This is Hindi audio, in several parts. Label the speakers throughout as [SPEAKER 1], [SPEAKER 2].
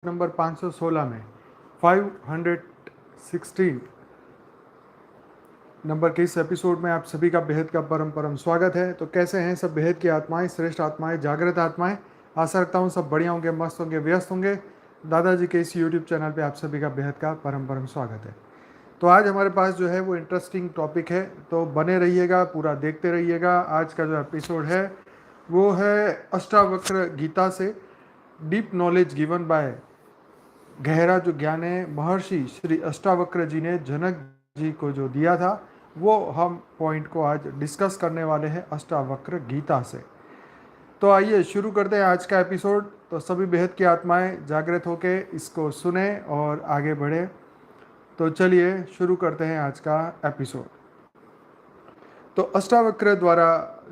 [SPEAKER 1] नंबर 516 में 516 नंबर के इस एपिसोड में आप सभी का बेहद का परम परम स्वागत है। तो कैसे हैं सब बेहद की आत्माएं, श्रेष्ठ आत्माएं, जागृत आत्माएं। आशा रखता हूं सब बढ़िया होंगे, मस्त होंगे, व्यस्त होंगे। दादाजी के इस यूट्यूब चैनल पे आप सभी का बेहद का परम परम स्वागत है। तो आज हमारे पास जो है वो इंटरेस्टिंग टॉपिक है, तो बने रहिएगा, पूरा देखते रहिएगा। आज का जो एपिसोड है वो है अष्टावक्र गीता से डीप नॉलेज गिवन बाय, गहरा जो ज्ञान है महर्षि श्री अष्टावक्र जी ने जनक जी को जो दिया था, वो हम पॉइंट को आज डिस्कस करने वाले हैं अष्टावक्र गीता से। तो आइए शुरू करते हैं आज का एपिसोड। तो सभी बेहद की आत्माएं जागृत होके इसको सुने और आगे बढ़े। तो चलिए शुरू करते हैं आज का एपिसोड। तो अष्टावक्र द्वारा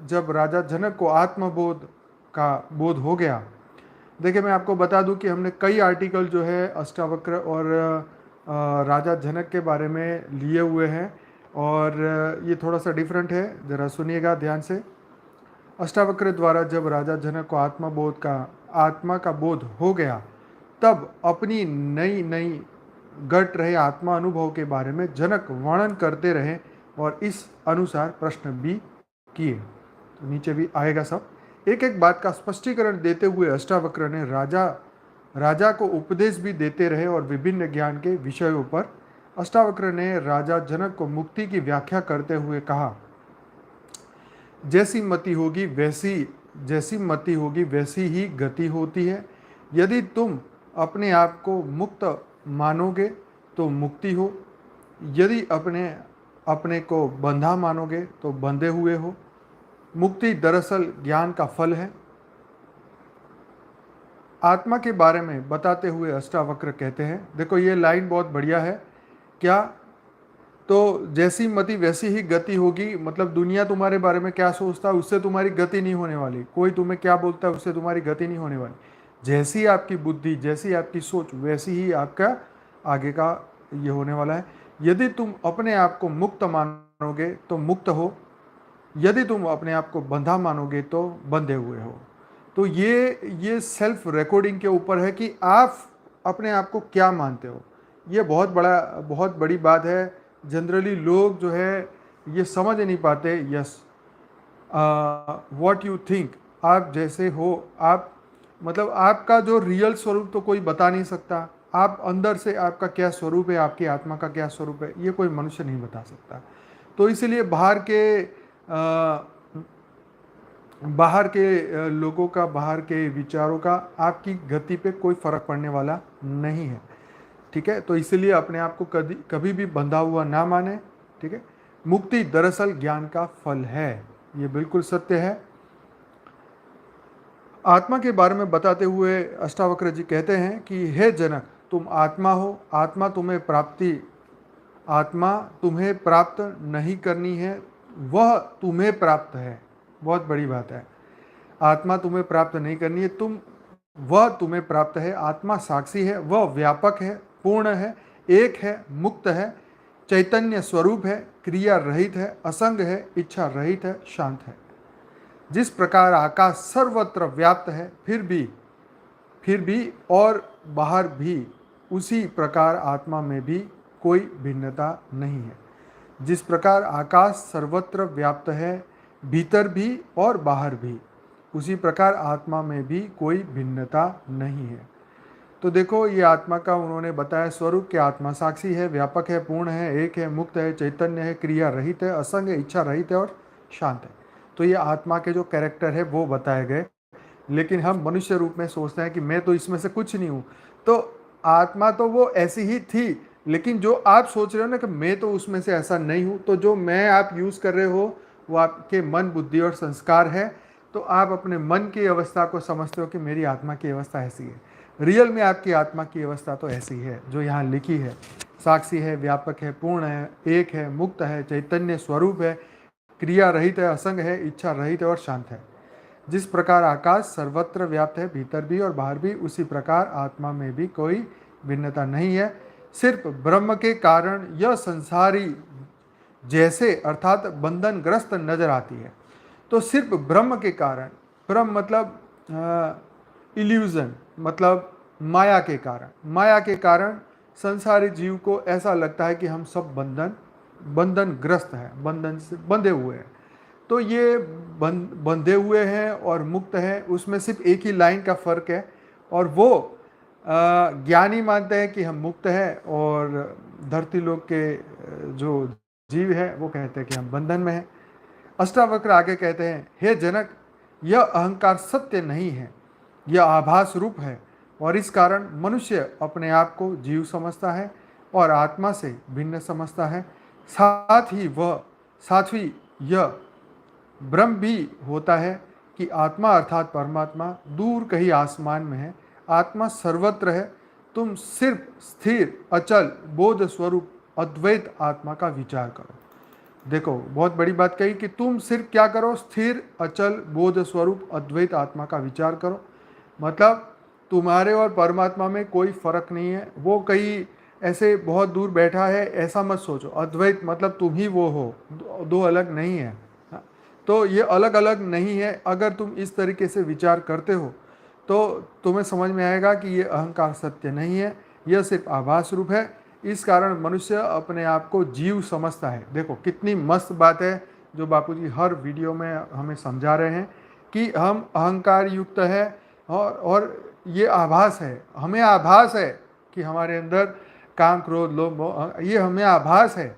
[SPEAKER 1] जब राजा जनक को आत्मबोध का बोध हो गया, देखिए मैं आपको बता दूं कि हमने कई आर्टिकल जो है अष्टावक्र और राजा जनक के बारे में लिए हुए हैं, और ये थोड़ा सा डिफरेंट है, ज़रा सुनिएगा ध्यान से। अष्टावक्र द्वारा जब राजा जनक को आत्मा का बोध हो गया, तब अपनी नई नई घट रहे आत्मा अनुभव के बारे में जनक वर्णन करते रहे और इस अनुसार प्रश्न भी किए। तो नीचे भी आएगा सब। एक एक बात का स्पष्टीकरण देते हुए अष्टावक्र ने राजा को उपदेश भी देते रहे और विभिन्न ज्ञान के विषयों पर अष्टावक्र ने राजा जनक को मुक्ति की व्याख्या करते हुए कहा, जैसी मति होगी वैसी ही गति होती है। यदि तुम अपने आप को मुक्त मानोगे तो मुक्ति हो, यदि अपने को बंधा मानोगे तो बंधे हुए हो। मुक्ति दरअसल ज्ञान का फल है। आत्मा के बारे में बताते हुए अष्टावक्र कहते हैं, देखो ये लाइन बहुत बढ़िया है। क्या? तो जैसी मति वैसी ही गति होगी, मतलब दुनिया तुम्हारे बारे में क्या सोचता है उससे तुम्हारी गति नहीं होने वाली। कोई तुम्हें क्या बोलता है उससे तुम्हारी गति नहीं होने वाली। जैसी आपकी बुद्धि, जैसी आपकी सोच, वैसी ही आपका आगे का ये होने वाला है। यदि तुम अपने आप को मुक्त मानोगे तो मुक्त हो, यदि तुम अपने आप को बंधा मानोगे तो बंधे हुए हो। तो ये सेल्फ रिकॉर्डिंग के ऊपर है कि आप अपने आप को क्या मानते हो। ये बहुत बड़ी बात है। जनरली लोग जो है ये समझ नहीं पाते। यस, व्हाट यू थिंक, आप जैसे हो, आप मतलब आपका जो रियल स्वरूप तो कोई बता नहीं सकता। आप अंदर से आपका क्या स्वरूप है, आपकी आत्मा का क्या स्वरूप है, ये कोई मनुष्य नहीं बता सकता। तो इसलिए बाहर के लोगों का, बाहर के विचारों का आपकी गति पे कोई फर्क पड़ने वाला नहीं है। ठीक है, तो इसलिए अपने आप को कभी भी बंधा हुआ ना माने। ठीक है, मुक्ति दरअसल ज्ञान का फल है, ये बिल्कुल सत्य है। आत्मा के बारे में बताते हुए अष्टावक्र जी कहते हैं कि हे जनक, तुम आत्मा हो। आत्मा तुम्हें प्राप्त नहीं करनी है, वह तुम्हें प्राप्त है। बहुत बड़ी बात है। आत्मा तुम्हें प्राप्त नहीं करनी है, वह तुम्हें प्राप्त है। आत्मा साक्षी है, वह व्यापक है, पूर्ण है, एक है, मुक्त है, चैतन्य स्वरूप है, क्रिया रहित है, असंग है, इच्छा रहित है, शांत है। जिस प्रकार आकाश सर्वत्र व्याप्त है, फिर भी और बाहर भी, उसी प्रकार आत्मा में भी कोई भिन्नता नहीं है। जिस प्रकार आकाश सर्वत्र व्याप्त है, भीतर भी और बाहर भी, उसी प्रकार आत्मा में भी कोई भिन्नता नहीं है। तो देखो ये आत्मा का उन्होंने बताया स्वरूप कि आत्मा साक्षी है, व्यापक है, पूर्ण है, एक है, मुक्त है, चैतन्य है, क्रिया रहित है, असंग है, इच्छा रहित है और शांत है। तो ये आत्मा के जो कैरेक्टर है वो बताए गए। लेकिन हम मनुष्य रूप में सोचते हैं कि मैं तो इसमें से कुछ नहीं हूँ। तो आत्मा तो वो ऐसी ही थी, लेकिन जो आप सोच रहे हो ना कि मैं तो उसमें से ऐसा नहीं हूँ, तो जो मैं आप यूज़ कर रहे हो वो आपके मन, बुद्धि और संस्कार है। तो आप अपने मन की अवस्था को समझते हो कि मेरी आत्मा की अवस्था ऐसी है। रियल में आपकी आत्मा की अवस्था तो ऐसी है जो यहाँ लिखी है। साक्षी है, व्यापक है, पूर्ण है, एक है, मुक्त है, चैतन्य स्वरूप है, क्रिया रहित है, असंग है, इच्छा रहित है और शांत है। जिस प्रकार आकाश सर्वत्र व्याप्त है, भीतर भी और बाहर भी, उसी प्रकार आत्मा में भी कोई भिन्नता नहीं है। सिर्फ ब्रह्म के कारण यह संसारी जैसे अर्थात बंधनग्रस्त नजर आती है। तो सिर्फ ब्रह्म के कारण, ब्रह्म मतलब इल्यूजन, मतलब माया के कारण संसारी जीव को ऐसा लगता है कि हम सब बंधन ग्रस्त हैं, बंधन से बंधे हुए हैं। तो ये बंधे हुए हैं और मुक्त हैं, उसमें सिर्फ एक ही लाइन का फर्क है। और वो ज्ञानी मानते हैं कि हम मुक्त हैं, और धरती लोक के जो जीव है वो कहते हैं कि हम बंधन में हैं। अष्टावक्र आगे कहते हैं, हे जनक, यह अहंकार सत्य नहीं है, यह आभास रूप है, और इस कारण मनुष्य अपने आप को जीव समझता है और आत्मा से भिन्न समझता है। साथ ही यह भ्रम भी होता है कि आत्मा अर्थात परमात्मा दूर कहीं आसमान में है। आत्मा सर्वत्र है। तुम सिर्फ स्थिर अचल बोध स्वरूप अद्वैत आत्मा का विचार करो। देखो, बहुत बड़ी बात कही कि तुम सिर्फ क्या करो, स्थिर अचल बोध स्वरूप अद्वैत आत्मा का विचार करो। मतलब तुम्हारे और परमात्मा में कोई फर्क नहीं है, वो कहीं ऐसे बहुत दूर बैठा है ऐसा मत सोचो। अद्वैत मतलब तुम ही वो हो, दो अलग नहीं है। तो ये अलग अलग नहीं है। अगर तुम इस तरीके से विचार करते हो तो तुम्हें समझ में आएगा कि ये अहंकार सत्य नहीं है, यह सिर्फ आभास रूप है। इस कारण मनुष्य अपने आप को जीव समझता है। देखो कितनी मस्त बात है जो बापूजी हर वीडियो में हमें समझा रहे हैं कि हम अहंकार युक्त है, और ये आभास है, हमें आभास है कि हमारे अंदर काम क्रोध लोभ मोह, ये हमें आभास है।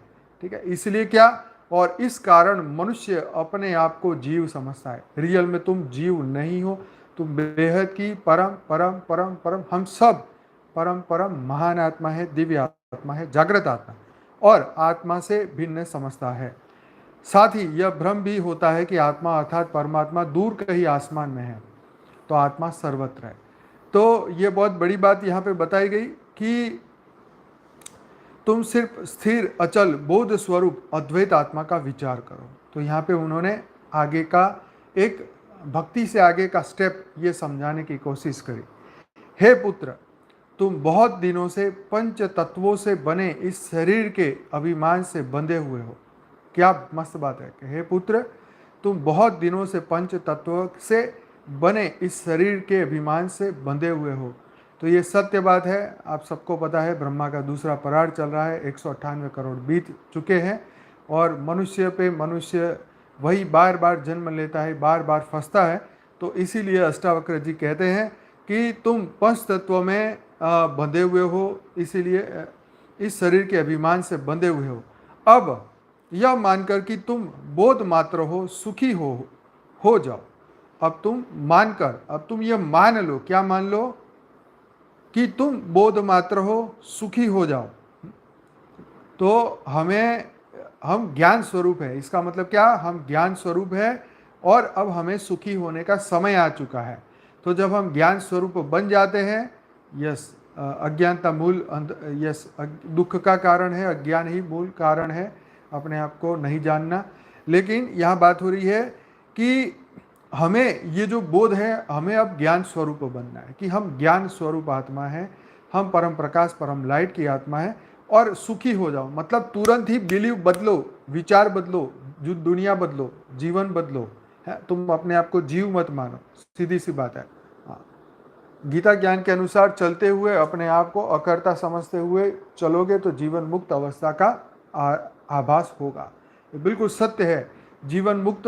[SPEAKER 1] ठीक है, इसलिए क्या, और इस कारण मनुष्य अपने आप को जीव समझता है। रियल में तुम जीव नहीं हो, तुम बेहद की परम परम परम परम हम सब परम परम महान आत्मा है, दिव्य आत्मा है, जागृत आत्मा, और आत्मा से भिन्न समझता है। साथ ही यह भ्रम भी होता है कि आत्मा अर्थात परमात्मा दूर कहीं आसमान में है, तो आत्मा सर्वत्र है। तो ये बहुत बड़ी बात यहाँ पे बताई गई कि तुम सिर्फ स्थिर अचल बोध स्वरूप अद्वैत आत्मा का विचार करो। तो यहाँ पे उन्होंने आगे का एक भक्ति से आगे का स्टेप ये समझाने की कोशिश करी। हे पुत्र, तुम बहुत दिनों से पंच तत्वों से बने इस शरीर के अभिमान से बंधे हुए हो। क्या मस्त बात है कि हे पुत्र, तुम बहुत दिनों से पंच तत्वों से बने इस शरीर के अभिमान से बंधे हुए हो। तो ये सत्य बात है, आप सबको पता है। ब्रह्मा का दूसरा परार चल रहा है, 198 करोड़ बीत चुके हैं, और मनुष्य पे मनुष्य वही बार बार जन्म लेता है, बार बार फंसता है। तो इसीलिए अष्टावक्र जी कहते हैं कि तुम पंच तत्वों में बंधे हुए हो, इसीलिए इस शरीर के अभिमान से बंधे हुए हो। अब यह मानकर कि तुम बोध मात्र हो, सुखी हो जाओ। अब तुम ये मान लो, क्या मान लो, कि तुम बोध मात्र हो, सुखी हो जाओ। तो हम ज्ञान स्वरूप है। इसका मतलब क्या, हम ज्ञान स्वरूप है और अब हमें सुखी होने का समय आ चुका है। तो जब हम ज्ञान स्वरूप बन जाते हैं, यस, अज्ञानता मूल यस दुख का कारण है, अज्ञान ही मूल कारण है, अपने आप को नहीं जानना। लेकिन यहाँ बात हो रही है कि हमें ये जो बोध है, हमें अब ज्ञान स्वरूप बनना है कि हम ज्ञान स्वरूप आत्मा है, हम परम प्रकाश परम लाइट की आत्मा है, और सुखी हो जाओ। मतलब तुरंत ही बिलीव बदलो, विचार बदलो, जो दुनिया बदलो, जीवन बदलो है। तुम अपने आप को जीव मत मानो, सीधी सी बात है। गीता ज्ञान के अनुसार चलते हुए अपने आप को अकर्ता समझते हुए चलोगे तो जीवन मुक्त अवस्था का आभास होगा। ये बिल्कुल सत्य है। जीवन मुक्त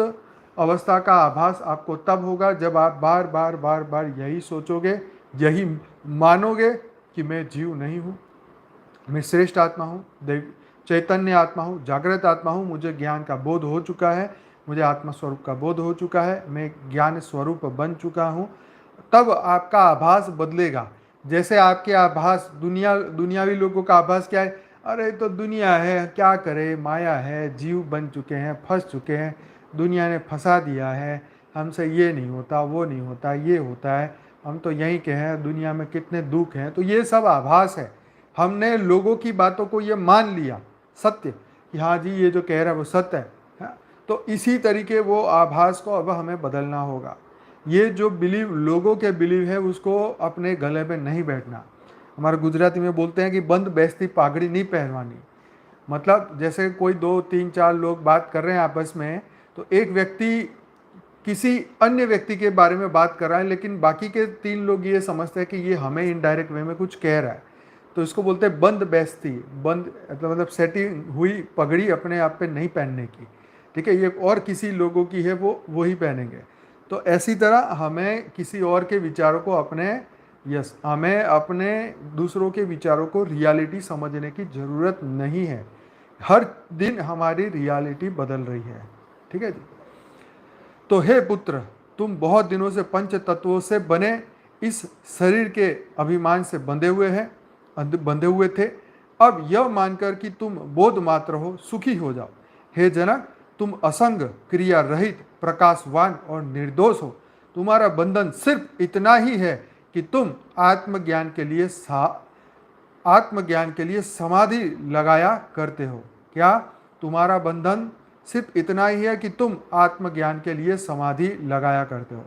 [SPEAKER 1] अवस्था का आभास आपको तब होगा जब आप बार बार बार बार यही सोचोगे, यही मानोगे कि मैं जीव नहीं हूँ, मैं श्रेष्ठ आत्मा हूँ, चैतन्य आत्मा हूँ, जागृत आत्मा हूँ, मुझे ज्ञान का बोध हो चुका है, मुझे आत्मा स्वरूप का बोध हो चुका है, मैं ज्ञान स्वरूप बन चुका हूँ। तब आपका आभास बदलेगा। जैसे आपके आभास दुनियावी लोगों का आभास क्या है, अरे तो दुनिया है, क्या करे, माया है, जीव बन चुके हैं, फंस चुके हैं, दुनिया ने फंसा दिया है, हमसे ये नहीं होता, वो नहीं होता, ये होता है, हम तो यहीं के हैं, दुनिया में कितने दुख हैं। तो ये सब आभास है। हमने लोगों की बातों को ये मान लिया सत्य कि हाँ जी ये जो कह रहा है वो सत्य है। तो इसी तरीके वो आभास को अब हमें बदलना होगा। ये जो बिलीव, लोगों के बिलीव है, उसको अपने गले में नहीं बैठना। हमारे गुजराती में बोलते हैं कि बंद बेस्ती पागड़ी नहीं पहनवानी। मतलब जैसे कोई 2 3 4 लोग बात कर रहे हैं आपस में, तो एक व्यक्ति किसी अन्य व्यक्ति के बारे में बात कर रहा है, लेकिन बाकी के 3 लोग ये समझते हैं कि ये हमें इनडायरेक्ट वे में कुछ कह रहा है, तो इसको बोलते हैं बंद बेइज्जती। बंद मतलब सेटी हुई पगड़ी अपने आप पे नहीं पहनने की, ठीक है, ये और किसी लोगों की है, वो वही पहनेंगे। तो ऐसी तरह हमें किसी और के विचारों को हमें अपने दूसरों के विचारों को रियलिटी समझने की ज़रूरत नहीं है। हर दिन हमारी रियलिटी बदल रही है, ठीक है जी। तो हे पुत्र, तुम बहुत दिनों से पंच तत्वों से बने इस शरीर के अभिमान से बंधे हुए थे। अब यह मानकर कि तुम बोध मात्र हो, सुखी हो जाओ। हे जनक, तुम असंग, क्रिया रहित, प्रकाशवान और निर्दोष हो। तुम्हारा बंधन सिर्फ इतना ही है कि तुम आत्मज्ञान के लिए समाधि लगाया करते हो। क्या? तुम्हारा बंधन सिर्फ इतना ही है कि तुम आत्मज्ञान के लिए समाधि लगाया करते हो।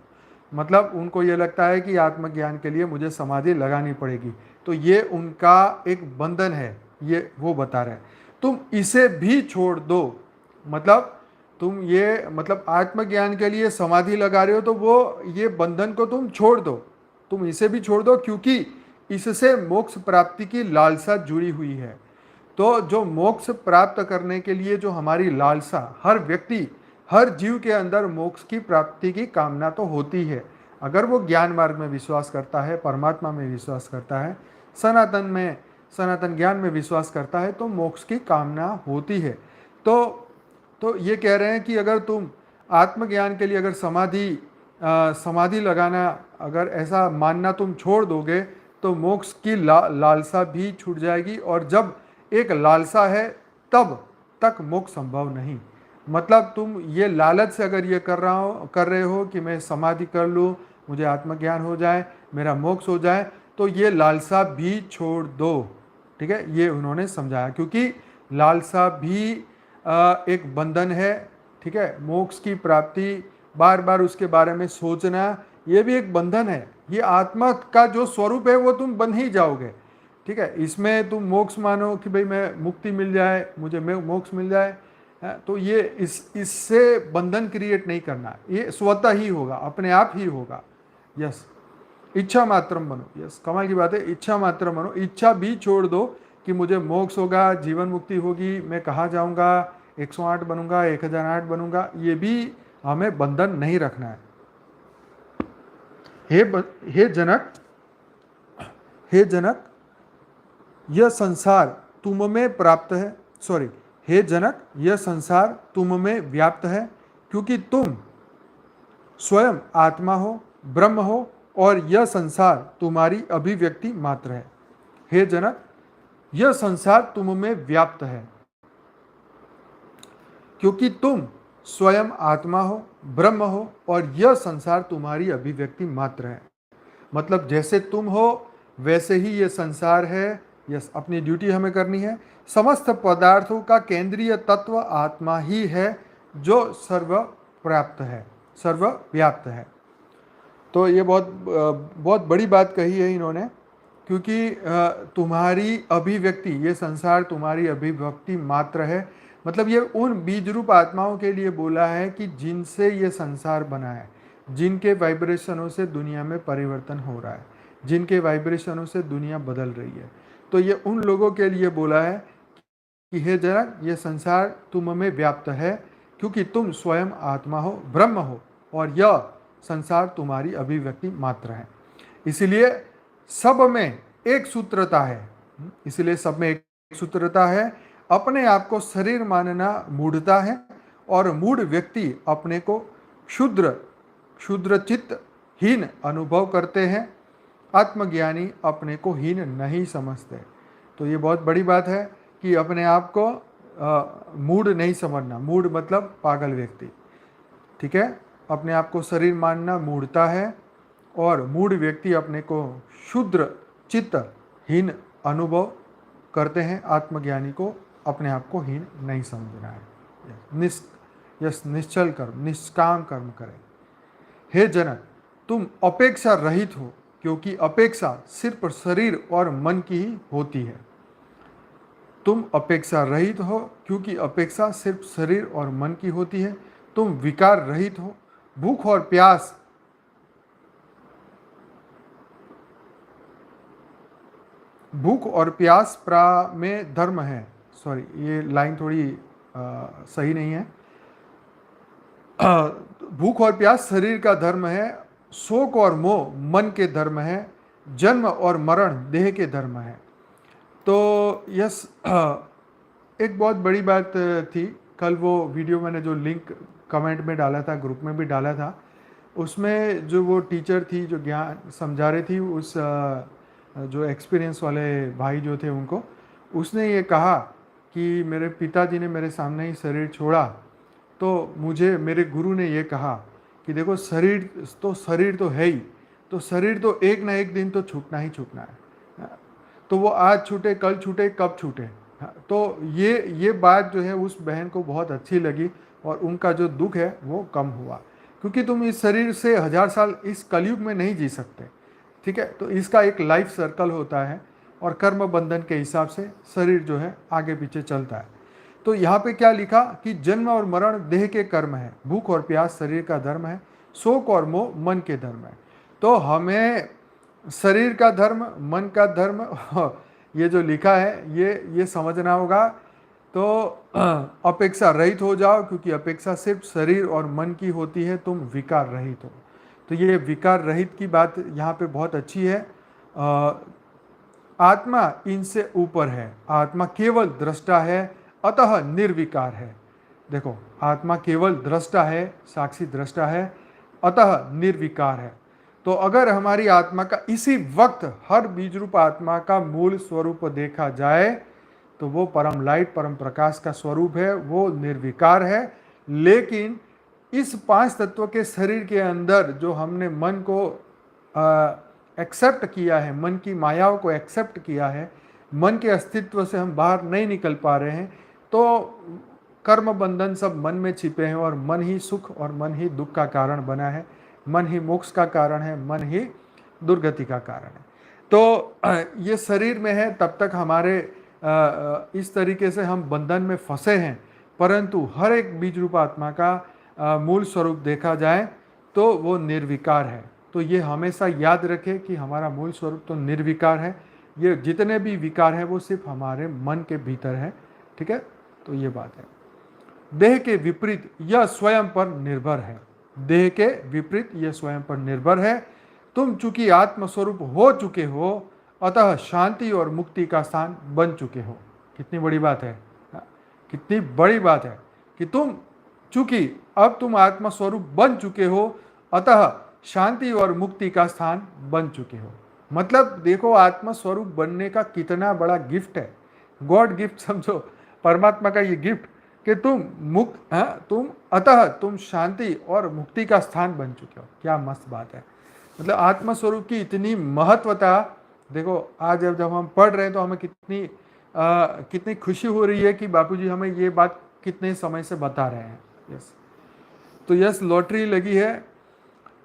[SPEAKER 1] मतलब उनको ये लगता है कि आत्मज्ञान के लिए मुझे समाधि लगानी पड़ेगी, तो ये उनका एक बंधन है, ये वो बता रहे हैं। तुम इसे भी छोड़ दो। मतलब तुम ये आत्मज्ञान के लिए समाधि लगा रहे हो, तो वो ये बंधन को तुम छोड़ दो, तुम इसे भी छोड़ दो, क्योंकि इससे मोक्ष प्राप्ति की लालसा जुड़ी हुई है। तो जो मोक्ष प्राप्त करने के लिए जो हमारी लालसा, हर व्यक्ति, हर जीव के अंदर मोक्ष की प्राप्ति की कामना तो होती है। अगर वो ज्ञान मार्ग में विश्वास करता है, परमात्मा में विश्वास करता है, सनातन ज्ञान में विश्वास करता है, तो मोक्ष की कामना होती है। तो ये कह रहे हैं कि अगर तुम आत्मज्ञान के लिए अगर समाधि लगाना, अगर ऐसा मानना तुम छोड़ दोगे, तो मोक्ष की लालसा भी छूट जाएगी। और जब एक लालसा है तब तक मोक्ष संभव नहीं। मतलब तुम ये लालच से अगर ये कर रहे हो कि मैं समाधि कर लूँ, मुझे आत्मज्ञान हो जाए, मेरा मोक्ष हो जाए, तो ये लालसा भी छोड़ दो, ठीक है। ये उन्होंने समझाया, क्योंकि लालसा भी एक बंधन है, ठीक है। मोक्ष की प्राप्ति, बार बार उसके बारे में सोचना, ये भी एक बंधन है। ये आत्मा का जो स्वरूप है वो तुम बन ही जाओगे, ठीक है। इसमें तुम मोक्ष मानो कि भाई मैं मुक्ति मिल जाए, मुझे मोक्ष मिल जाए, तो ये इससे बंधन क्रिएट नहीं करना, ये स्वतः ही होगा, अपने आप ही होगा। यस, इच्छा मात्रम बनो। यस, कमाल की बात है, इच्छा मात्रम बनो। इच्छा भी छोड़ दो कि मुझे मोक्ष होगा, जीवन मुक्ति होगी, मैं कहाँ जाऊँगा, 108 बनूंगा, 1008 बनूंगा, ये भी हमें बंधन नहीं रखना है। हे जनक, यह संसार तुम में प्राप्त है, हे जनक, यह संसार तुम में व्याप्त है, क्योंकि तुम स्वयं आत्मा हो, ब्रह्म हो, और यह संसार तुम्हारी अभिव्यक्ति मात्र है। हे जनक, यह संसार तुम में व्याप्त है, क्योंकि तुम स्वयं आत्मा हो, ब्रह्म हो, और यह संसार तुम्हारी अभिव्यक्ति मात्र है। मतलब जैसे तुम हो वैसे ही ये संसार है। यस, अपनी ड्यूटी हमें करनी है। समस्त पदार्थों का केंद्रीय तत्व आत्मा ही है, जो सर्वव्याप्त है। तो ये बहुत बड़ी बात कही है इन्होंने, क्योंकि तुम्हारी अभिव्यक्ति, ये संसार तुम्हारी अभिव्यक्ति मात्र है। मतलब ये उन बीज रूप आत्माओं के लिए बोला है कि जिनसे ये संसार बना है, जिनके वाइब्रेशनों से दुनिया में परिवर्तन हो रहा है, जिनके वाइब्रेशनों से दुनिया बदल रही है। तो ये उन लोगों के लिए बोला है कि हे जनक, ये संसार तुम में व्याप्त है, क्योंकि तुम स्वयं आत्मा हो, ब्रह्म हो, और यह संसार तुम्हारी अभिव्यक्ति मात्र है। इसलिए सब में एक सूत्रता है। अपने आप को शरीर मानना मूढ़ता है, और मूढ़ व्यक्ति अपने को क्षुद्रचित्त हीन अनुभव करते हैं। आत्मज्ञानी अपने को हीन नहीं समझते। तो ये बहुत बड़ी बात है कि अपने आप को मूढ़ नहीं समझना। मूढ़ मतलब पागल व्यक्ति, ठीक है। अपने आप को शरीर मानना मूढ़ता है, और मूढ़ व्यक्ति अपने को क्षुद्र चित्त हीन अनुभव करते हैं। आत्मज्ञानी को अपने आप को हीन नहीं समझना है। निश्चल कर्म, निष्काम कर्म करें। हे जनक, तुम अपेक्षा रहित हो, क्योंकि अपेक्षा सिर्फ शरीर और मन की ही होती है। तुम अपेक्षा रहित हो, क्योंकि अपेक्षा सिर्फ शरीर और मन की होती है। तुम विकार रहित हो, भूख और प्यास भूख और प्यास प्रा में धर्म है। सॉरी, ये लाइन थोड़ी सही नहीं है। भूख और प्यास शरीर का धर्म है, शोक और मोह मन के धर्म है, जन्म और मरण देह के धर्म है। तो यस, एक बहुत बड़ी बात थी। कल वो वीडियो मैंने जो लिंक कमेंट में डाला था, ग्रुप में भी डाला था, उसमें जो वो टीचर थी जो ज्ञान समझा रही थी, उस जो एक्सपीरियंस वाले भाई जो थे उनको, उसने ये कहा कि मेरे पिताजी ने मेरे सामने ही शरीर छोड़ा, तो मुझे मेरे गुरु ने ये कहा कि देखो शरीर तो है ही, तो शरीर तो एक ना एक दिन तो छूटना ही छूटना है। तो वो आज छूटे कल छूटे कब छूटे। तो ये बात जो है उस बहन को बहुत अच्छी लगी और उनका जो दुख है वो कम हुआ, क्योंकि तुम इस शरीर से 1000 साल इस कलयुग में नहीं जी सकते। ठीक है, तो इसका एक लाइफ सर्कल होता है और कर्म बंधन के हिसाब से शरीर जो है आगे पीछे चलता है। तो यहाँ पे क्या लिखा कि जन्म और मरण देह के कर्म है, भूख और प्यास शरीर का धर्म है, शोक और मोह मन के धर्म है। तो हमें शरीर का धर्म, मन का धर्म ये जो लिखा है ये समझना होगा। तो अपेक्षा रहित हो जाओ, क्योंकि अपेक्षा सिर्फ शरीर और मन की होती है, तुम विकार रहित हो। तो ये विकार रहित की बात यहाँ पे बहुत अच्छी है। आत्मा इनसे ऊपर है, आत्मा केवल दृष्टा है, अतः निर्विकार है। देखो, आत्मा केवल दृष्टा है, साक्षी दृष्टा है, अतः निर्विकार है। तो अगर हमारी आत्मा का इसी वक्त हर बीज रूप आत्मा का मूल स्वरूप देखा जाए तो वो परम लाइट, परम प्रकाश का स्वरूप है, वो निर्विकार है। लेकिन इस 5 तत्व के शरीर के अंदर जो हमने मन को एक्सेप्ट किया है, मन की मायाओं को एक्सेप्ट किया है, मन के अस्तित्व से हम बाहर नहीं निकल पा रहे हैं, तो कर्म बंधन सब मन में छिपे हैं और मन ही सुख और मन ही दुख का कारण बना है, मन ही मोक्ष का कारण है, मन ही दुर्गति का कारण है। तो ये शरीर में है तब तक हमारे इस तरीके से हम बंधन में फंसे हैं, परंतु हर एक बीज रूप आत्मा का मूल स्वरूप देखा जाए तो वो निर्विकार है। तो ये हमेशा याद रखें कि हमारा मूल स्वरूप तो निर्विकार है, ये जितने भी विकार हैं वो सिर्फ हमारे मन के भीतर है। ठीक है, तो ये बात है। देह के विपरीत यह स्वयं पर निर्भर है, देह के विपरीत यह स्वयं पर निर्भर है। तुम चूंकि आत्मस्वरूप हो चुके हो, अतः शांति और मुक्ति का स्थान बन चुके हो। कितनी बड़ी बात है, कितनी बड़ी बात है कि तुम चूंकि अब तुम आत्मस्वरूप बन चुके हो, अतः शांति और मुक्ति का स्थान बन चुके हो। मतलब देखो, आत्मस्वरूप बनने का कितना बड़ा गिफ्ट है, गॉड गिफ्ट समझो, परमात्मा का ये गिफ्ट कि तुम शांति और मुक्ति का स्थान बन चुके हो। क्या मस्त बात है। मतलब आत्मस्वरूप की इतनी महत्वता देखो, आज जब हम पढ़ रहे हैं तो हमें कितनी खुशी हो रही है कि बापूजी हमें ये बात कितने समय से बता रहे हैं। यस, तो यस, लॉटरी लगी है।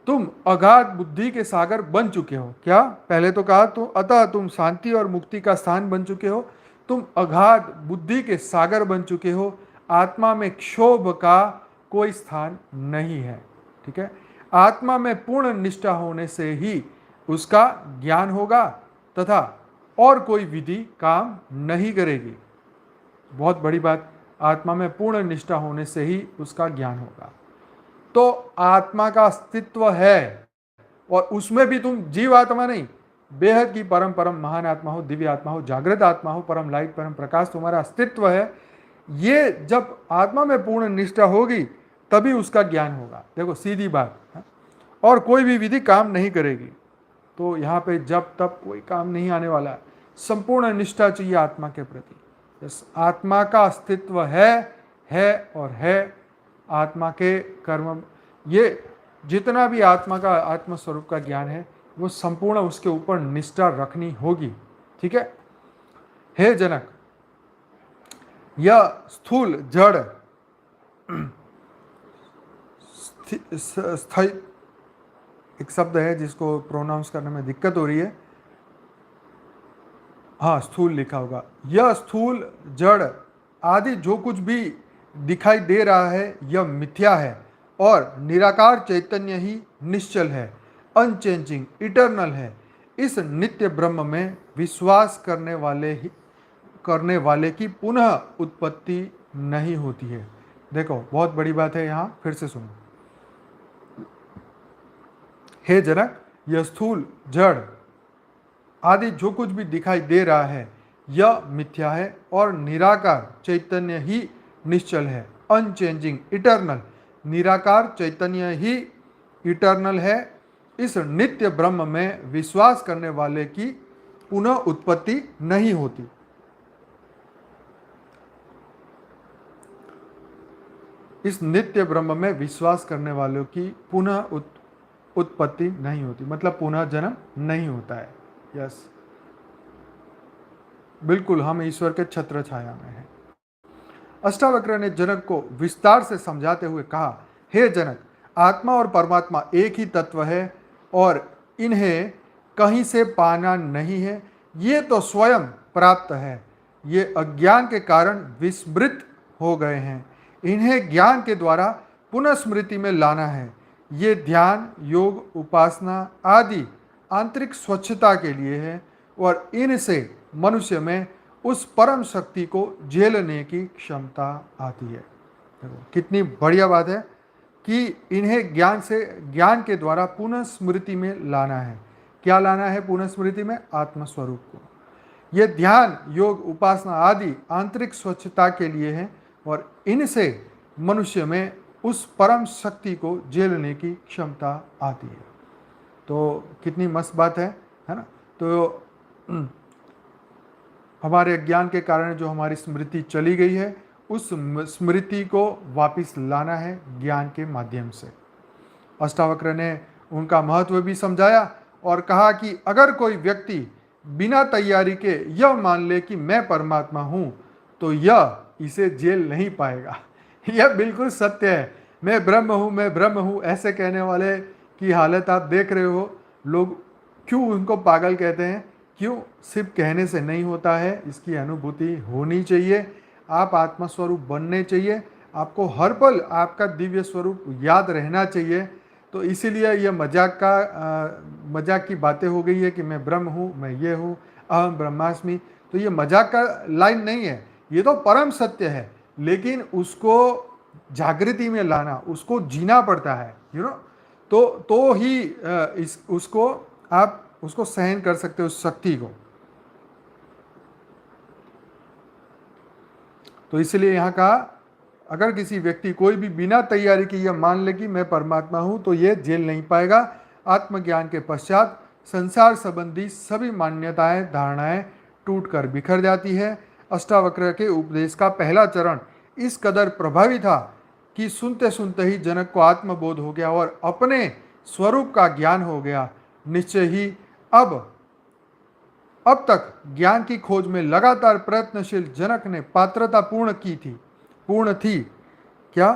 [SPEAKER 1] तुम अगाध बुद्धि के सागर बन चुके हो। क्या पहले तो कहा, तो अतः तुम शांति और मुक्ति का स्थान बन चुके हो, तुम अगाध बुद्धि के सागर बन चुके हो। आत्मा में क्षोभ का कोई स्थान नहीं है। ठीक है, आत्मा में पूर्ण निष्ठा होने से ही उसका ज्ञान होगा तथा और कोई विधि काम नहीं करेगी। बहुत बड़ी बात, आत्मा में पूर्ण निष्ठा होने से ही उसका ज्ञान होगा। तो आत्मा का अस्तित्व है और उसमें भी तुम जीव आत्मा नहीं, बेहद की परम परम महान आत्मा हो, दिव्य आत्मा हो, जागृत आत्मा हो, परम लाइट, परम प्रकाश तुम्हारा अस्तित्व है। ये जब आत्मा में पूर्ण निष्ठा होगी तभी उसका ज्ञान होगा। देखो सीधी बात है, और कोई भी विधि काम नहीं करेगी। तो यहाँ पे जब तब कोई काम नहीं आने वाला है, संपूर्ण निष्ठा चाहिए आत्मा के प्रति। यस, आत्मा का अस्तित्व है और है। आत्मा के कर्म, ये जितना भी आत्मा का आत्म स्वरूप का ज्ञान है वो संपूर्ण उसके ऊपर निष्ठा रखनी होगी। ठीक है, हे जनक, यह स्थूल जड़ स्थायी, एक शब्द है जिसको प्रोनाउंस करने में दिक्कत हो रही है। हाँ, स्थूल लिखा होगा। यह स्थूल जड़ आदि जो कुछ भी दिखाई दे रहा है यह मिथ्या है, और निराकार चैतन्य ही निश्चल है, अनचेंजिंग, इटर्नल है। इस नित्य ब्रह्म में विश्वास करने वाले की पुनः उत्पत्ति नहीं होती है। देखो बहुत बड़ी बात है, यहाँ फिर से सुनो। हे जनक, यह स्थूल, जड़ आदि जो कुछ भी दिखाई दे रहा है यह मिथ्या है और निराकार चैतन्य ही निश्चल है, अनचेंजिंग, इटर्नल। निराकार चैतन्य ही इटर्नल है। इस नित्य ब्रह्म में विश्वास करने वाले की पुनः उत्पत्ति नहीं होती। इस नित्य ब्रह्म में विश्वास करने वालों की पुनः उत्पत्ति नहीं होती, मतलब पुनः जन्म नहीं होता है। यस, बिल्कुल हम ईश्वर के छत्र छाया में हैं। अष्टावक्र ने जनक को विस्तार से समझाते हुए कहा, हे जनक, आत्मा और परमात्मा एक ही तत्व है और इन्हें कहीं से पाना नहीं है। ये तो स्वयं प्राप्त है। ये अज्ञान के कारण विस्मृत हो गए हैं। इन्हें ज्ञान के द्वारा पुनः स्मृति में लाना है। ये ध्यान, योग, उपासना आदि आंतरिक स्वच्छता के लिए है और इनसे मनुष्य में उस परम शक्ति को झेलने की क्षमता आती है। देखो कितनी बढ़िया बात है कि इन्हें ज्ञान के द्वारा पुनः स्मृति में लाना है। क्या लाना है पुनः स्मृति में? आत्मस्वरूप को। यह ध्यान, योग, उपासना आदि आंतरिक स्वच्छता के लिए है और इनसे मनुष्य में उस परम शक्ति को झेलने की क्षमता आती है। तो कितनी मस्त बात है ना? तो हमारे अज्ञान के कारण जो हमारी स्मृति चली गई है, उस स्मृति को वापस लाना है ज्ञान के माध्यम से। अष्टावक्र ने उनका महत्व भी समझाया और कहा कि अगर कोई व्यक्ति बिना तैयारी के यह मान ले कि मैं परमात्मा हूँ, तो यह इसे झेल नहीं पाएगा। यह बिल्कुल सत्य है। मैं ब्रह्म हूँ, मैं ब्रह्म हूँ, ऐसे कहने वाले की हालत आप देख रहे हो। लोग क्यों उनको पागल कहते हैं? क्यों? सिर्फ कहने से नहीं होता है, इसकी अनुभूति होनी चाहिए। आप आत्मस्वरूप बनने चाहिए। आपको हर पल आपका दिव्य स्वरूप याद रहना चाहिए। तो इसीलिए यह मजाक की बातें हो गई है कि मैं ब्रह्म हूँ, मैं ये हूँ, अहम ब्रह्मास्मि। तो ये मजाक का लाइन नहीं है, ये तो परम सत्य है। लेकिन उसको जागृति में लाना, उसको जीना पड़ता है, तो ही आप उसको सहन कर सकते हो, उस शक्ति को। तो इसलिए यहाँ कहा, अगर किसी व्यक्ति कोई भी बिना तैयारी के यह मान ले कि मैं परमात्मा हूँ, तो ये झेल नहीं पाएगा। आत्मज्ञान के पश्चात संसार संबंधी सभी मान्यताएं, धारणाएं टूट कर बिखर जाती है। अष्टावक्र के उपदेश का पहला चरण इस कदर प्रभावी था कि सुनते सुनते ही जनक को आत्मबोध हो गया और अपने स्वरूप का ज्ञान हो गया। निश्चय ही अब तक ज्ञान की खोज में लगातार प्रयत्नशील जनक ने पात्रता पूर्ण थी। क्या?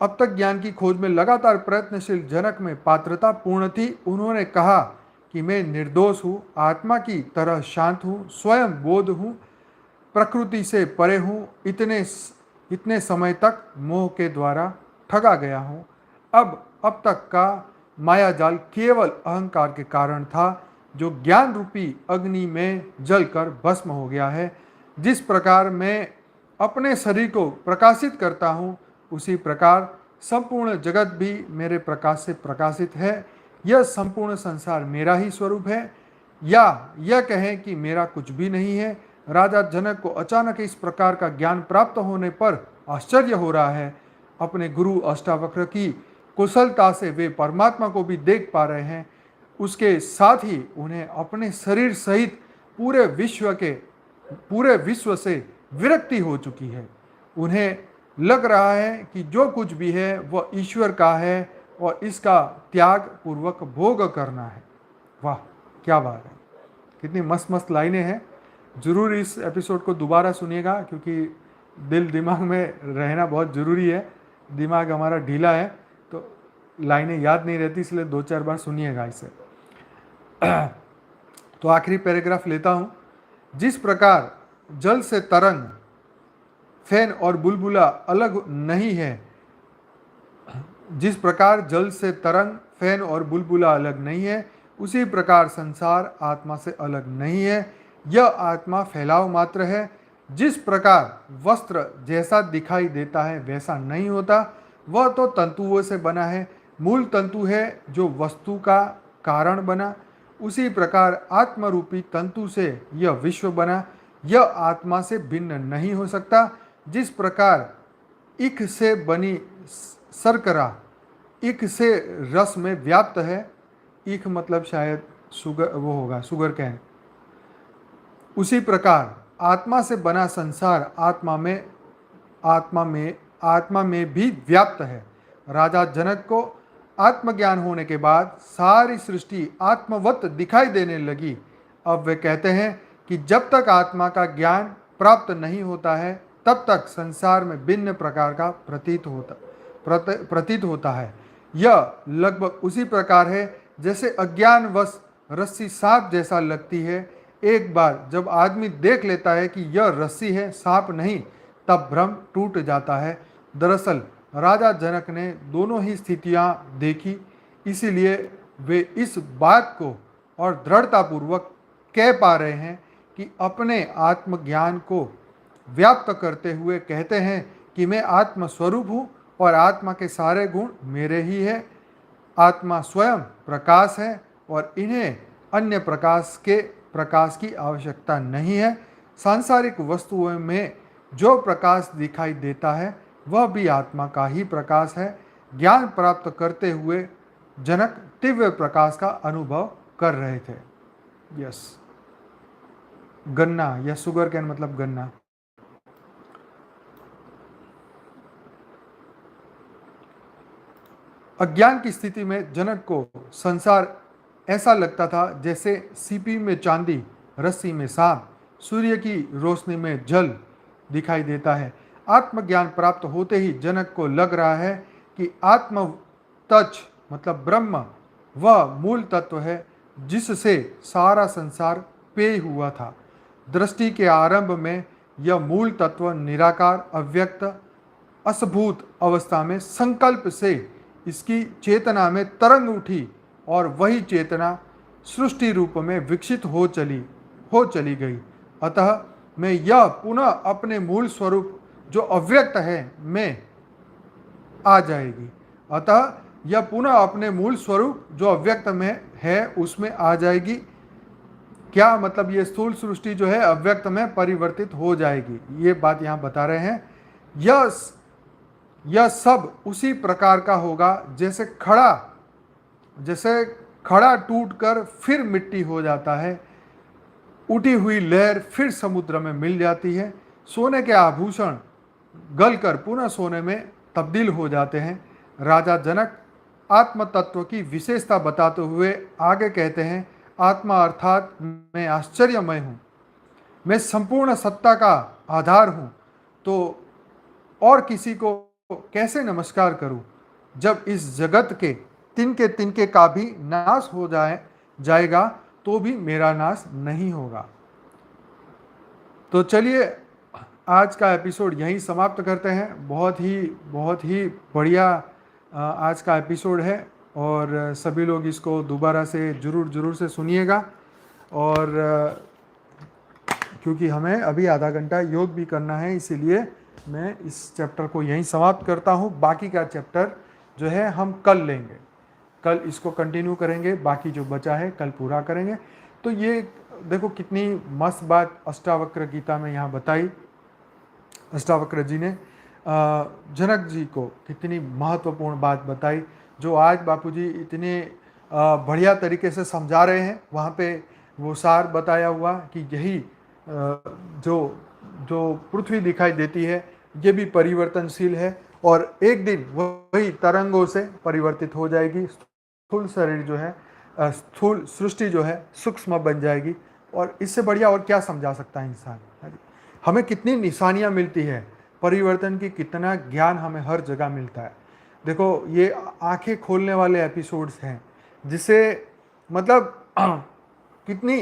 [SPEAKER 1] अब तक ज्ञान की खोज में लगातार प्रयत्नशील जनक में पात्रता पूर्ण थी। उन्होंने कहा कि मैं निर्दोष हूँ, आत्मा की तरह शांत हूँ, स्वयं बोध हूँ, प्रकृति से परे हूँ, इतने समय तक मोह के द्वारा ठगा गया हूँ। अब तक का मायाजाल केवल अहंकार के कारण था, जो ज्ञान रूपी अग्नि में जलकर भस्म हो गया है। जिस प्रकार मैं अपने शरीर को प्रकाशित करता हूँ, उसी प्रकार संपूर्ण जगत भी मेरे प्रकाश से प्रकाशित है। यह संपूर्ण संसार मेरा ही स्वरूप है, या यह कहें कि मेरा कुछ भी नहीं है। राजा जनक को अचानक इस प्रकार का ज्ञान प्राप्त होने पर आश्चर्य हो रहा है। अपने गुरु अष्टावक्र की कुशलता से वे परमात्मा को भी देख पा रहे हैं। उसके साथ ही उन्हें अपने शरीर सहित पूरे विश्व से विरक्ति हो चुकी है। उन्हें लग रहा है कि जो कुछ भी है वह ईश्वर का है और इसका त्याग पूर्वक भोग करना है। वाह, क्या बात है! कितनी मस्त मस्त लाइनें हैं। ज़रूर इस एपिसोड को दोबारा सुनिएगा, क्योंकि दिल दिमाग में रहना बहुत ज़रूरी है। दिमाग हमारा ढीला है तो लाइनें याद नहीं रहती, इसलिए 2-4 बार सुनिएगा इसे। तो आखिरी पैराग्राफ लेता हूँ। जिस प्रकार जल से तरंग, फैन और बुलबुला अलग नहीं है, जिस प्रकार जल से तरंग, फैन और बुलबुला अलग नहीं है, उसी प्रकार संसार आत्मा से अलग नहीं है। यह आत्मा फैलाव मात्र है। जिस प्रकार वस्त्र जैसा दिखाई देता है वैसा नहीं होता, वह तो तंतुओं से बना है, मूल तंतु है जो वस्तु का कारण बना। उसी प्रकार आत्मरूपी तंतु से यह विश्व बना। यह आत्मा से भिन्न नहीं हो सकता। जिस प्रकार इख से बनी शर्करा इख से रस में व्याप्त है, इख मतलब शायद शुगर, वो होगा शुगर कैन, उसी प्रकार आत्मा से बना संसार आत्मा में भी व्याप्त है। राजा जनक को आत्मज्ञान होने के बाद सारी सृष्टि आत्मवत दिखाई देने लगी। अब वे कहते हैं कि जब तक आत्मा का ज्ञान प्राप्त नहीं होता है तब तक संसार में भिन्न प्रकार का प्रतीत होता है। यह लगभग उसी प्रकार है जैसे अज्ञानवश रस्सी सांप जैसा लगती है। एक बार जब आदमी देख लेता है कि यह रस्सी है, सांप नहीं, तब भ्रम टूट जाता है। दरअसल राजा जनक ने दोनों ही स्थितियां देखी, इसीलिए वे इस बात को और दृढ़तापूर्वक कह पा रहे हैं कि अपने आत्मज्ञान को व्याप्त करते हुए कहते हैं कि मैं आत्म स्वरूप हूँ और आत्मा के सारे गुण मेरे ही है। आत्मा स्वयं प्रकाश है और इन्हें अन्य प्रकाश की आवश्यकता नहीं है। सांसारिक वस्तुओं में जो प्रकाश दिखाई देता है वह भी आत्मा का ही प्रकाश है। ज्ञान प्राप्त करते हुए जनक दिव्य प्रकाश का अनुभव कर रहे थे। यस, गन्ना या शुगर कैन मतलब गन्ना। अज्ञान की स्थिति में जनक को संसार ऐसा लगता था जैसे सीपी में चांदी, रस्सी में सांप, सूर्य की रोशनी में जल दिखाई देता है। आत्मज्ञान प्राप्त होते ही जनक को लग रहा है कि आत्म तच मतलब ब्रह्म वह मूल तत्व है जिससे सारा संसार पेय हुआ था। दृष्टि के आरंभ में यह मूल तत्व निराकार, अव्यक्त, असभूत अवस्था में संकल्प से इसकी चेतना में तरंग उठी और वही चेतना सृष्टि रूप में विकसित हो चली गई। अतः मैं यह पुनः अपने मूल स्वरूप जो अव्यक्त है में आ जाएगी। अतः यह पुनः अपने मूल स्वरूप जो अव्यक्त में है उसमें आ जाएगी। क्या मतलब ये स्थूल सृष्टि जो है अव्यक्त में परिवर्तित हो जाएगी, ये बात यहाँ बता रहे हैं। यह सब उसी प्रकार का होगा जैसे खड़ा टूटकर फिर मिट्टी हो जाता है, उठी हुई लहर फिर समुद्र में मिल जाती है, सोने के आभूषण गलकर पुनः सोने में तब्दील हो जाते हैं। राजा जनक आत्म तत्व की विशेषता बताते हुए आगे कहते हैं, आत्मा अर्थात मैं आश्चर्यमय हूँ, मैं संपूर्ण सत्ता का आधार हूँ, तो और किसी को कैसे नमस्कार करूँ जब इस जगत के तिनके का भी नाश हो जाएगा तो भी मेरा नाश नहीं होगा। तो चलिए आज का एपिसोड यहीं समाप्त करते हैं। बहुत ही बढ़िया आज का एपिसोड है और सभी लोग इसको दोबारा से ज़रूर से सुनिएगा। और क्योंकि हमें अभी आधा घंटा योग भी करना है, इसीलिए मैं इस चैप्टर को यहीं समाप्त करता हूँ। बाकी का चैप्टर जो है हम कल लेंगे, कल इसको कंटिन्यू करेंगे, बाकी जो बचा है कल पूरा करेंगे। तो ये देखो कितनी मस्त बात अष्टावक्र गीता में यहाँ बताई। अष्टावक्र जी ने जनक जी को कितनी महत्वपूर्ण बात बताई, जो आज बापूजी इतने बढ़िया तरीके से समझा रहे हैं। वहाँ पे वो सार बताया हुआ कि यही जो पृथ्वी दिखाई देती है ये भी परिवर्तनशील है और एक दिन वही तरंगों से परिवर्तित हो जाएगी। स्थूल शरीर जो है, स्थूल सृष्टि जो है सूक्ष्म बन जाएगी। और इससे बढ़िया और क्या समझा सकता है इंसान। हमें कितनी निशानियाँ मिलती है, परिवर्तन की कितना ज्ञान हमें हर जगह मिलता है। देखो ये आंखें खोलने वाले एपिसोड्स हैं जिसे मतलब कितनी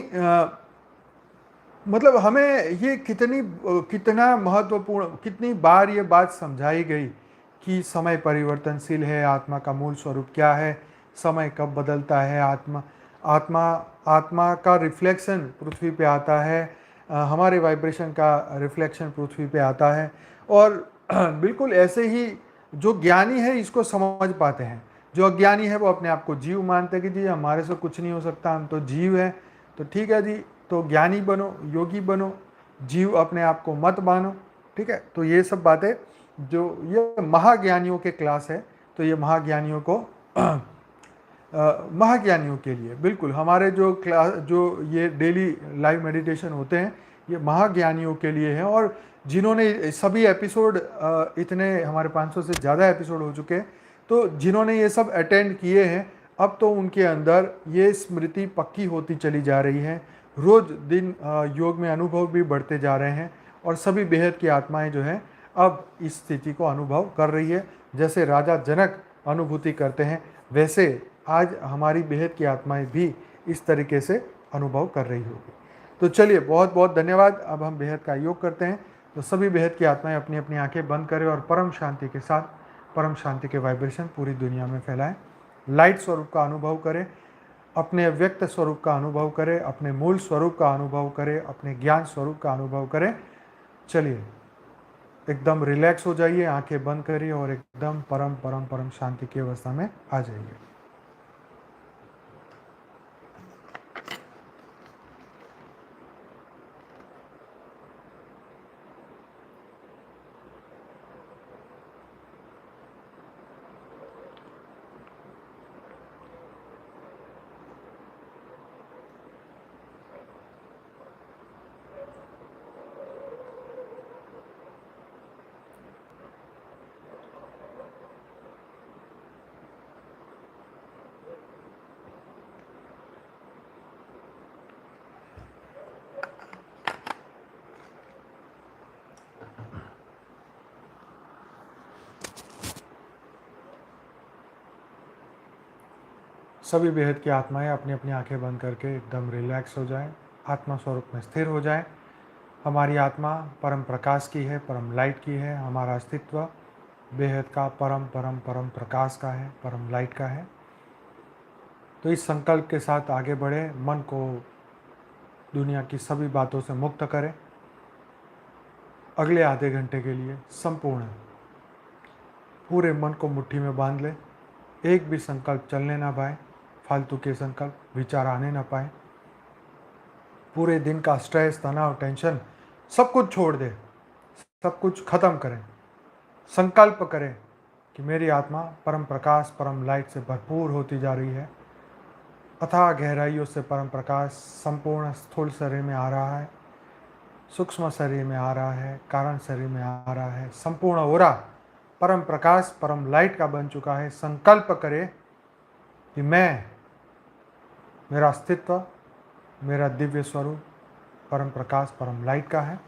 [SPEAKER 1] मतलब हमें ये कितना महत्वपूर्ण, कितनी बार ये बात समझाई गई कि समय परिवर्तनशील है, आत्मा का मूल स्वरूप क्या है, समय कब बदलता है, आत्मा आत्मा आत्मा का रिफ्लेक्शन पृथ्वी पे आता है, हमारे वाइब्रेशन का रिफ्लेक्शन पृथ्वी पे आता है। और बिल्कुल ऐसे ही जो ज्ञानी है इसको समझ पाते हैं, जो अज्ञानी है वो अपने आप को जीव मानते हैं कि जी हमारे से कुछ नहीं हो सकता, हम तो जीव हैं। तो ठीक है जी, तो ज्ञानी बनो, योगी बनो, जीव अपने आप को मत मानो। ठीक है, तो ये सब बातें जो ये महाज्ञानियों के क्लास है, तो ये महाज्ञानियों को महाज्ञानियों के लिए बिल्कुल हमारे जो क्लास जो ये डेली लाइव मेडिटेशन होते हैं ये महाज्ञानियों के लिए है। और जिन्होंने सभी एपिसोड इतने हमारे 500 से ज़्यादा एपिसोड हो चुके हैं, तो जिन्होंने ये सब अटेंड किए हैं अब तो उनके अंदर ये स्मृति पक्की होती चली जा रही है। रोज दिन योग में अनुभव भी बढ़ते जा रहे हैं और सभी बेहद की आत्माएं जो हैं अब इस स्थिति को अनुभव कर रही है। जैसे राजा जनक अनुभूति करते हैं वैसे आज हमारी बेहद की आत्माएं भी इस तरीके से अनुभव कर रही होगी। तो चलिए, बहुत बहुत धन्यवाद। अब हम बेहद का योग करते हैं। तो सभी बेहद की आत्माएं अपनी अपनी आंखें बंद करें और परम शांति के साथ परम शांति के वाइब्रेशन पूरी दुनिया में फैलाएं। लाइट स्वरूप का अनुभव करें, अपने अव्यक्त स्वरूप का अनुभव करें, अपने मूल स्वरूप का अनुभव करें, अपने ज्ञान स्वरूप का अनुभव करें। चलिए, एकदम रिलैक्स हो जाइए, आंखें बंद करिए और एकदम परम परम परम शांति की अवस्था में आ जाइए। सभी बेहद की आत्माएं अपनी अपनी आंखें बंद करके एकदम रिलैक्स हो जाएं, आत्मा स्वरूप में स्थिर हो जाएं। हमारी आत्मा परम प्रकाश की है, परम लाइट की है। हमारा अस्तित्व बेहद का परम परम परम प्रकाश का है, परम लाइट का है। तो इस संकल्प के साथ आगे बढ़े, मन को दुनिया की सभी बातों से मुक्त करें। अगले आधे घंटे के लिए संपूर्ण पूरे मन को मुट्ठी में बांध ले, एक भी संकल्प चलने ना पाए, फालतू के संकल्प विचार आने ना पाए। पूरे दिन का स्ट्रेस, तनाव, टेंशन सब कुछ छोड़ दे, सब कुछ खत्म करें। संकल्प करें कि मेरी आत्मा परम प्रकाश, परम लाइट से भरपूर होती जा रही है। अथाह गहराइयों से परम प्रकाश संपूर्ण स्थूल शरीर में आ रहा है, सूक्ष्म शरीर में आ रहा है, कारण शरीर में आ रहा है। संपूर्ण ओरा परम प्रकाश, परम लाइट का बन चुका है। संकल्प करें कि मेरा अस्तित्व, मेरा दिव्य स्वरूप परम प्रकाश, परम लाइट का है।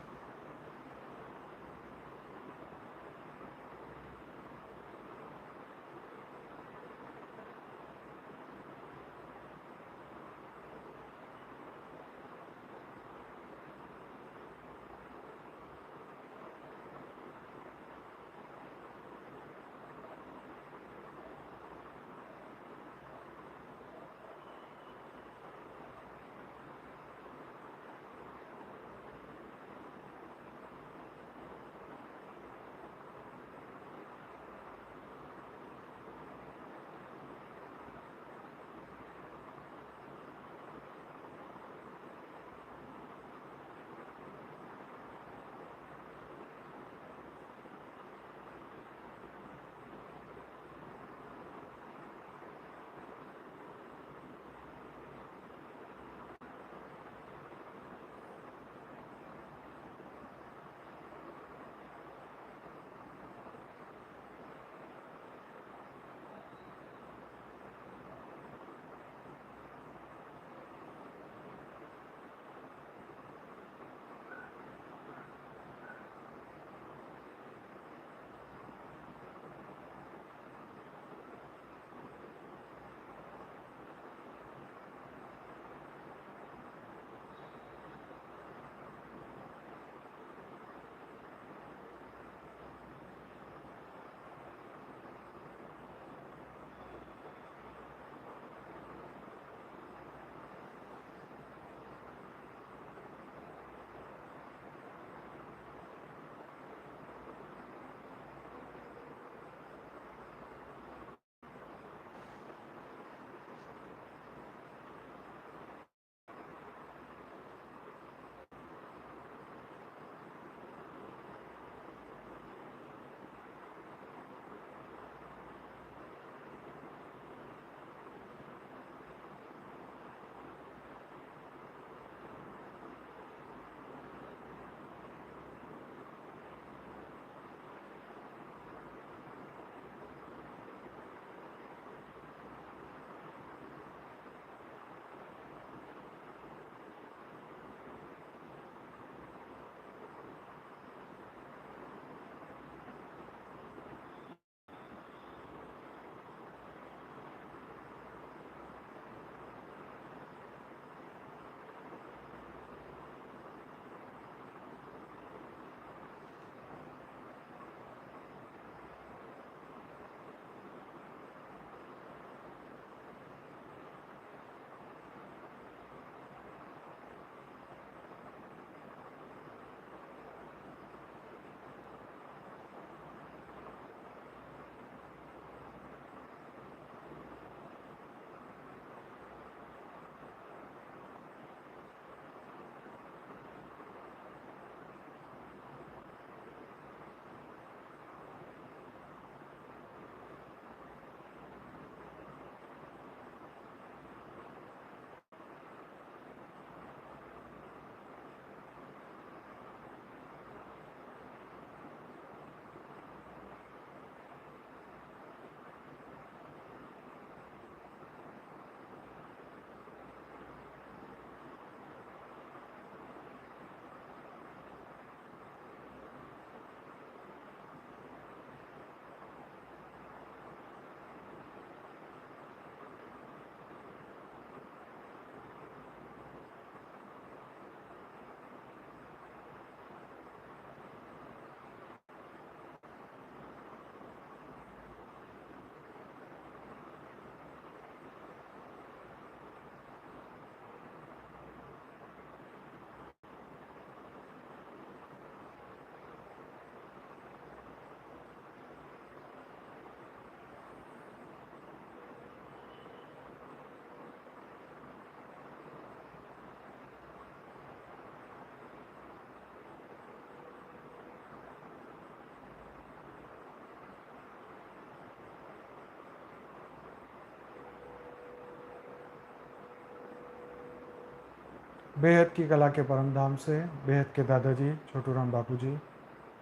[SPEAKER 1] बेहद की कला के परम धाम से बेहद के दादाजी छोटू राम बापू जी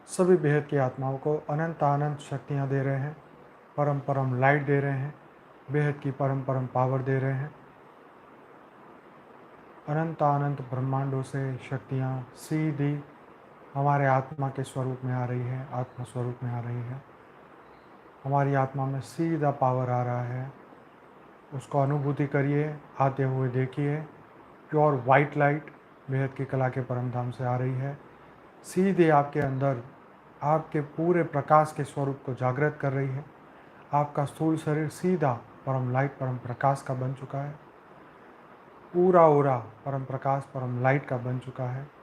[SPEAKER 1] सभी बेहद की आत्माओं को अनंत अनंत शक्तियाँ दे रहे हैं, परम परम लाइट दे रहे हैं, बेहद की परम परम पावर दे रहे हैं। अनंत अनंत ब्रह्मांडों से शक्तियाँ सीधी हमारे आत्मा के स्वरूप में आ रही है, आत्मा स्वरूप में आ रही है। हमारी आत्मा में सीधा पावर आ रहा है, उसको अनुभूति करिए, आते हुए देखिए। प्योर वाइट लाइट बेहद की कला के परम धाम से आ रही है, सीधे आपके अंदर आपके पूरे प्रकाश के स्वरूप को जागृत कर रही है। आपका स्थूल शरीर सीधा परम लाइट परम प्रकाश का बन चुका है, पूरा ओरा परम प्रकाश परम लाइट का बन चुका है।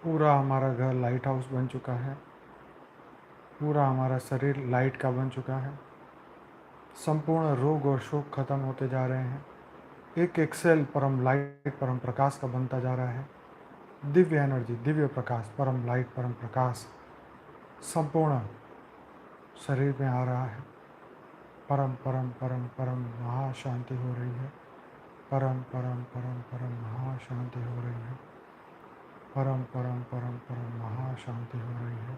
[SPEAKER 1] पूरा हमारा घर लाइट हाउस बन चुका है, पूरा हमारा शरीर लाइट का बन चुका है। संपूर्ण रोग और शोक खत्म होते जा रहे हैं। एक एक सेल परम लाइट परम प्रकाश का बनता जा रहा है। दिव्य एनर्जी, दिव्य प्रकाश, परम लाइट परम प्रकाश संपूर्ण शरीर में आ रहा है। परम परम परम परम महाशांति हो रही है। परम परम परम परम महाशांति हो रही है। परम परम परम परम महाशांति हो रही है।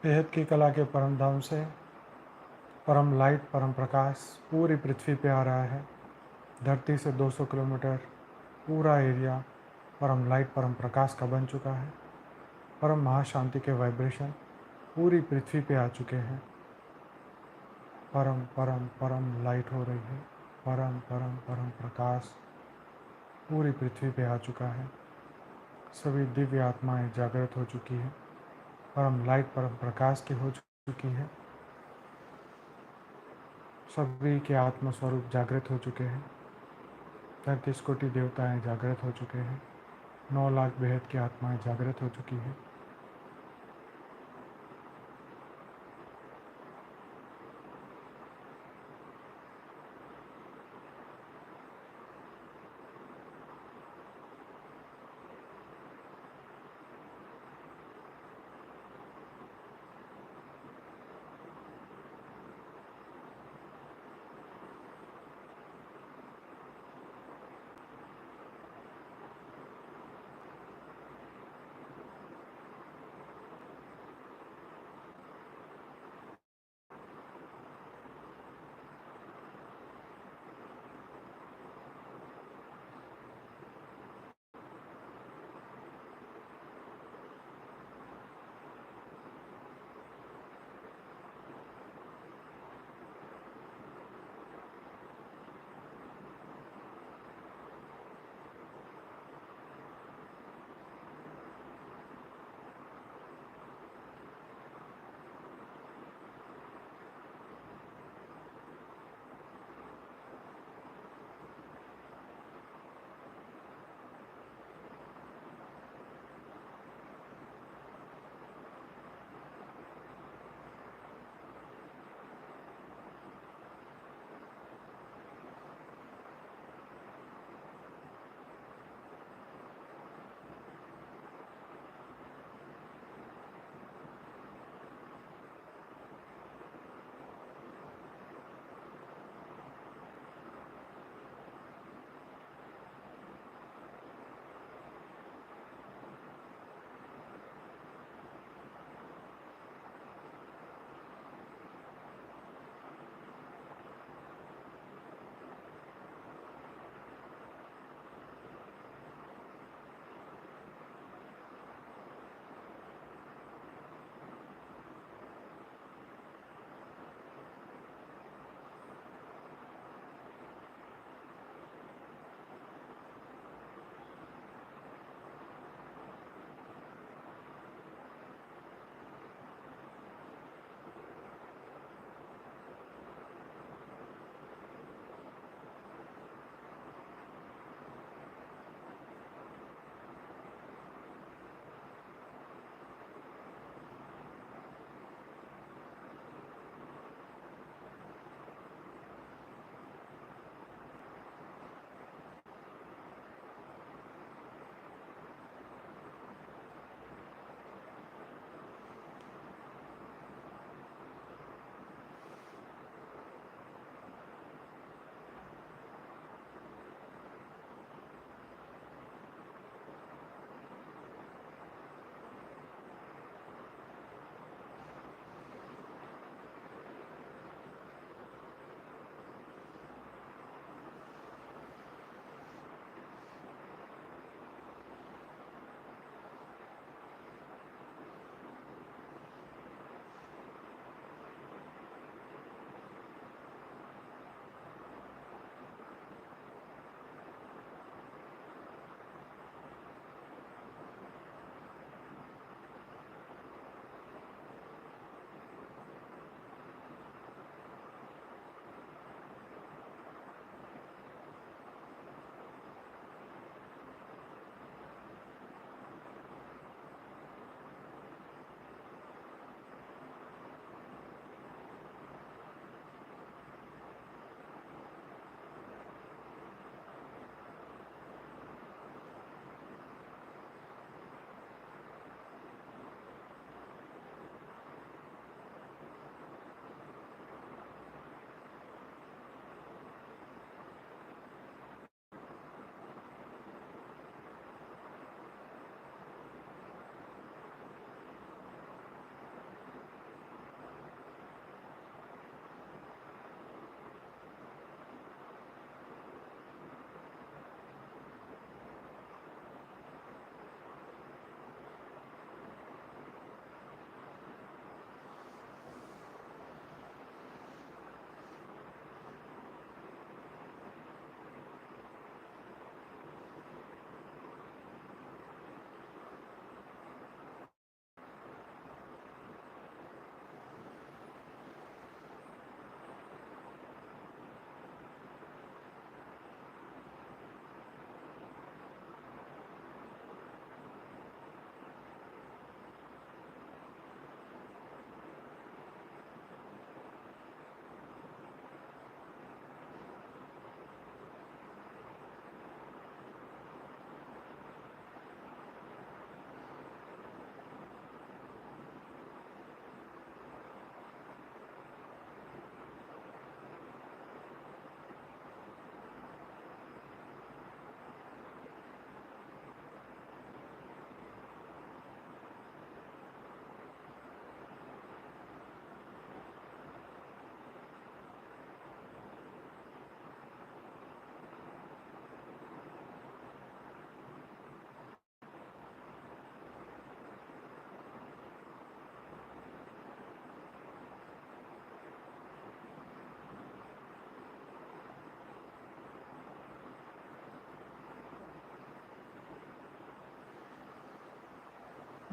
[SPEAKER 1] बेहद की कला के परम धाम से परम लाइट, परम प्रकाश पूरी पृथ्वी पे आ रहा है। धरती से 200 किलोमीटर पूरा एरिया परम लाइट, परम प्रकाश का बन चुका है। परम महाशांति के वाइब्रेशन पूरी पृथ्वी पे आ चुके हैं। परम परम परम लाइट हो रही है। परम परम परम प्रकाश पूरी पृथ्वी पे आ चुका है। सभी दिव्य आत्माएं जागृत हो चुकी है। परम लाइट, परम प्रकाश की हो चुकी है। सभी के आत्म स्वरूप जागृत हो चुके हैं। 33 कोटि देवताएं जागृत हो चुके हैं। 9 लाख बेहद की आत्माएं जागृत हो चुकी है।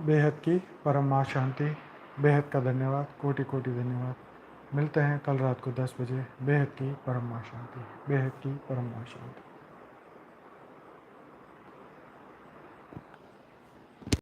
[SPEAKER 1] बेहद की परम मां शांति। बेहद का धन्यवाद, कोटि कोटि धन्यवाद। मिलते हैं कल रात को 10 बजे। बेहद की परम मां शांति। बेहद की परम मां शांति।